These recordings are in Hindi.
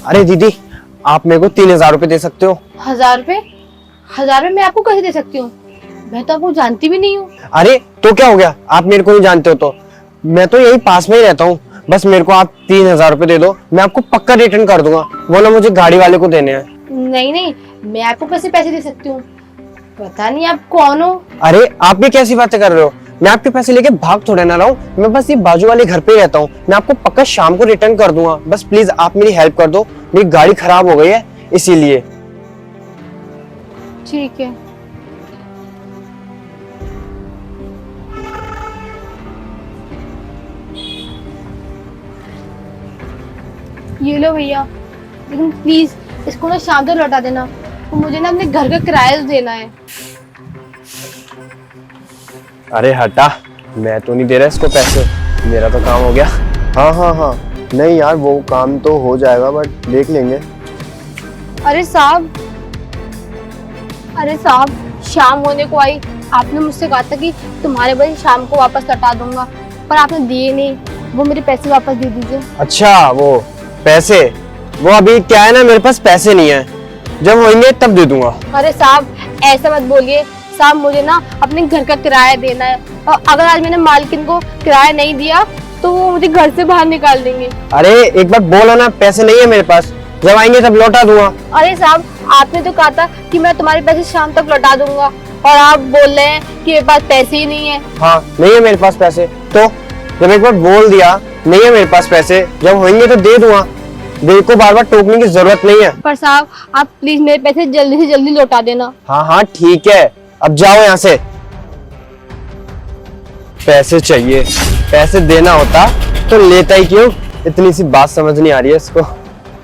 अरे दीदी, आप मेरे को 3,000 रुपए दे सकते हो? 1,000 रुपए? 1,000 रुपए मैं आपको कैसे दे सकती हूँ? मैं तो आपको जानती भी नहीं हूँ। अरे तो क्या हो गया, आप मेरे को नहीं जानते हो तो? मैं तो यही पास में ही रहता हूँ। बस मेरे को आप 3,000 रुपए दे दो, मैं आपको पक्का रिटर्न कर दूंगा। वो ना मुझे गाड़ी वाले को देने हैं। नहीं नहीं, मैं आपको कैसे पैसे दे सकती हूँ? पता नहीं आप कौन हो। अरे आप भी कैसी बातें कर रहे हो? मैं आपके पैसे लेके भाग थोड़े ना रहा हूँ। मैं बस ये बाजू वाले घर पे ही रहता हूँ। मैं आपको पक्का शाम को रिटर्न कर दूंगा। बस प्लीज आप मेरी हेल्प कर दो, मेरी गाड़ी खराब हो गई है इसीलिए। ठीक है। ये लो भैया, लेकिन प्लीज इसको ना शाम तक लौटा देना। तो मुझे ना अपने घर का किराया देना है। अरे हटा, मैं तो नहीं दे रहा इसको पैसे, मेरा तो काम हो गया। हाँ हाँ हाँ, नहीं यार वो काम तो हो जाएगा, बट देख लेंगे। अरे साहब, शाम होने को आई। आपने मुझसे कहा था कि तुम्हारे पैसे शाम को वापस लौटा दूंगा, पर आपने दिए नहीं। वो मेरे पैसे वापस दे दीजिए। अच्छा वो पैसे, वो अभी क्या है ना, मेरे पास पैसे नहीं है, जब होंगे तब दे दूंगा। अरे साहब ऐसा मत बोलिए साहब, मुझे ना अपने घर का किराया देना है, और अगर आज मैंने मालकिन को किराया नहीं दिया तो वो मुझे घर से बाहर निकाल देंगे। अरे एक बार बोलो ना, पैसे नहीं है मेरे पास, जब आएंगे तब लौटा दूंगा। अरे साहब आपने तो कहा था कि मैं तुम्हारे पैसे शाम तक लौटा दूंगा, और आप बोल रहे हैं कि मेरे पास पैसे ही नहीं है। हाँ नहीं है मेरे पास पैसे, तो जब एक बार बोल दिया नहीं है मेरे पास पैसे, जब होंगे तो दे दूंगा। दिल को बार बार टोकने की जरूरत नहीं है। पर साहब आप प्लीज मेरे पैसे जल्दी से जल्दी लौटा देना। हाँ हाँ ठीक है, अब जाओ यहाँ से। पैसे चाहिए, पैसे देना होता तो लेता ही क्यों? इतनी सी बात समझ नहीं आ रही है इसको।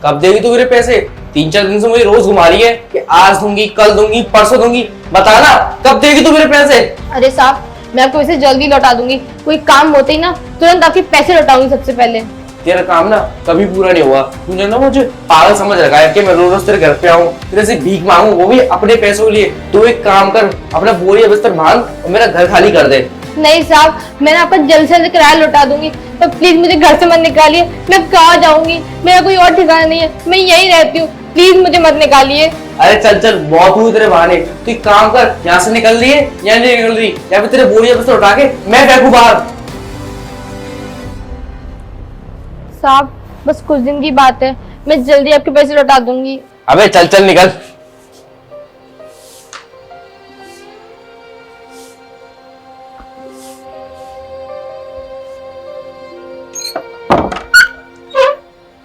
कब देगी तू मेरे पैसे? 3-4 दिन से मुझे रोज घुमा रही है कि आज दूंगी, कल दूंगी, परसों दूंगी। बता ना कब देगी तू मेरे पैसे? अरे साहब मैं आपको इसे जल्दी लौटा दूंगी। कोई काम होते ही ना तुरंत आपके पैसे लौटाऊंगी सबसे पहले। तेरा काम ना कभी पूरा नहीं हुआ। तूने ना मुझे पागल समझ रखा है कि मैं रोज रोज तेरे घर पे आऊँ, तेरे से भीख मांगू, वो भी अपने पैसों के लिए। तू एक काम कर, अपना बोरी बिस्तर बांध और मेरा घर खाली कर दे। नहीं साहब, मैं आपका जल्द से जल्द किराया लौटा दूंगी, तो प्लीज मुझे घर से मत निकालिए। मैं कहाँ जाऊंगी? मेरा कोई और ठिकाना नहीं है, मैं यहीं रहती हूँ। प्लीज मुझे मत निकालिए। अरे चल चल, बहुत हुई तेरे बहाने। तू एक काम कर, यहाँ से निकल रही है या नहीं निकल रही, या फिर तेरे बोरी बिस्तर उठा के मैं फेंकू बाहर। साहब बस कुछ दिन की बात है, मैं जल्दी आपके पैसे लौटा दूंगी। अबे चल चल निकल।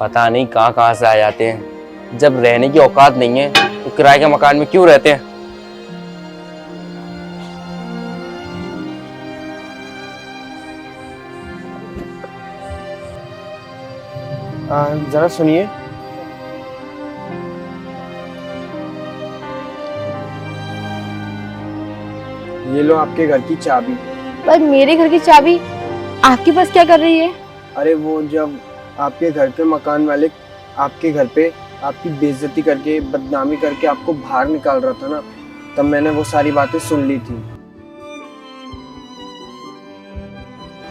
पता नहीं कहाँ से आ जाते हैं। जब रहने की औकात नहीं है तो किराए के मकान में क्यों रहते हैं? जरा सुनिए। ये लो आपके घर की चाबी। पर मेरे घर की चाबी आपके पास क्या कर रही है? अरे वो जब आपके घर के मकान वाले आपके घर पे आपकी बेइज्जती करके, बदनामी करके आपको बाहर निकाल रहा था ना, तब मैंने वो सारी बातें सुन ली थी।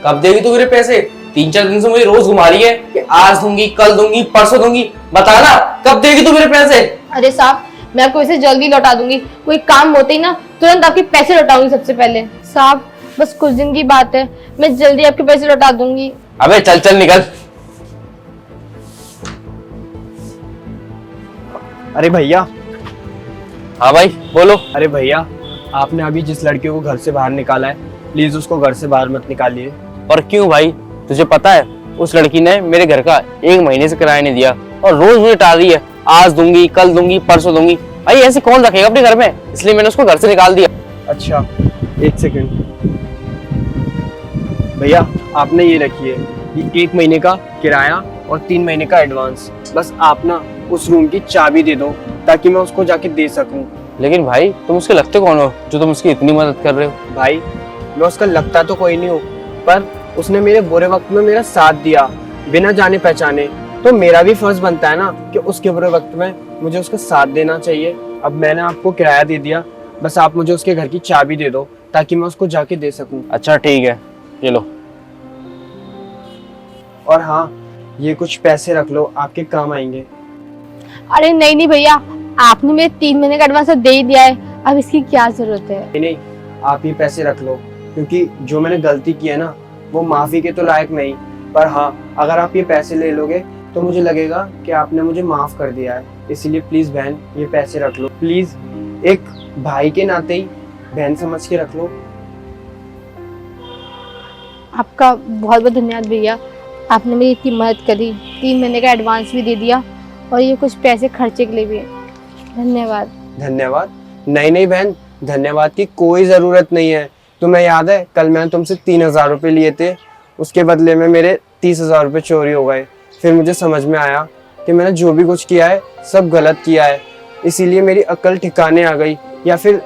कब देगी तू मेरे पैसे? 3-4 दिन से मुझे रोज घुमा रही है कि आज दूंगी, कल दूंगी, परसों दूंगी। बता ना कब देगी तू मेरे पैसे? अरे साहब मैं आपको इसे जल्दी लौटा दूंगी। कोई काम होते ही ना तुरंत आपके पैसे लौटाऊंगी सबसे पहले। साहब बस कुछ दिन की बात है, मैं जल्दी आपके पैसे लौटा दूंगी। अबे चल चल निकल। अरे भैया। हाँ भाई बोलो। अरे भैया, आपने अभी जिस लड़के को घर से बाहर निकाला है, प्लीज उसको घर से बाहर मत निकालिए। और क्यों भाई? तुझे पता है उस लड़की ने मेरे घर का 1 महीने से किराया नहीं दिया और रोज मुझे टाल रही है, आज दूंगी, कल दूंगी, परसों दूंगी। भाई ऐसे कौन रखेगा अपने घर में? इसलिए मैंने उसको घर से निकाल दिया। अच्छा एक सेकंड भैया, आपने ये रखिए, ये 1 महीने का किराया और 3 महीने का एडवांस। बस आप ना उस रूम की चाबी दे दो ताकि मैं उसको जाके दे सकूं। लेकिन भाई तुम उसके लगते कौन हो जो तुम उसकी इतनी मदद कर रहे हो? भाई मैं उसका लगता तो कोई नहीं हूँ, पर उसने मेरे बुरे वक्त में मेरा साथ दिया बिना जाने पहचाने, तो मेरा भी फर्ज बनता है ना कि उसके बुरे वक्त में मुझे उसका साथ देना चाहिए। अब मैंने आपको किराया दे दिया, बस आप मुझे उसके घर की चाबी दे दो ताकि मैं उसको जाके दे सकूं। अच्छा ठीक है, ये लो। और हाँ, ये कुछ पैसे रख लो, आपके काम आएंगे। अरे नहीं नहीं भैया, आपने मेरे 3 महीने का एडवांस तो दे ही दिया है, अब इसकी क्या जरूरत है। नहीं नहीं, आप ये पैसे रख लो, क्योंकि जो मैंने गलती की है ना, वो माफी के तो लायक नहीं। पर हाँ, अगर आप ये पैसे ले लोगे तो मुझे लगेगा कि आपने मुझे माफ कर दिया है। इसीलिए प्लीज बहन, ये पैसे रख लो प्लीज। एक भाई के नाते ही बहन समझ के रख लो। आपका बहुत बहुत धन्यवाद भैया, आपने मेरी इतनी मदद करी, 3 महीने का एडवांस भी दे दिया और ये कुछ पैसे खर्चे के लिए भी है। धन्यवाद। धन्यवाद? नहीं नहीं बहन, धन्यवाद की कोई जरूरत नहीं है। तुम्हें याद है कल मैंने तुमसे 3,000 रुपये लिए थे, उसके बदले में मेरे 30,000 रुपये चोरी हो गए। फिर मुझे समझ में आया कि मैंने जो भी कुछ किया है सब गलत किया है, इसीलिए मेरी अक्ल ठिकाने आ गई, या फिर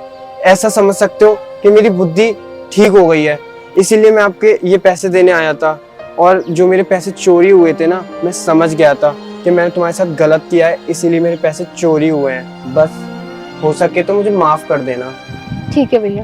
ऐसा समझ सकते हो कि मेरी बुद्धि ठीक हो गई है। इसीलिए मैं आपके ये पैसे देने आया था, और जो मेरे पैसे चोरी हुए थे ना, मैं समझ गया था कि मैंने तुम्हारे साथ गलत किया है, इसीलिए मेरे पैसे चोरी हुए हैं। बस हो सके तो मुझे माफ कर देना। ठीक है भैया।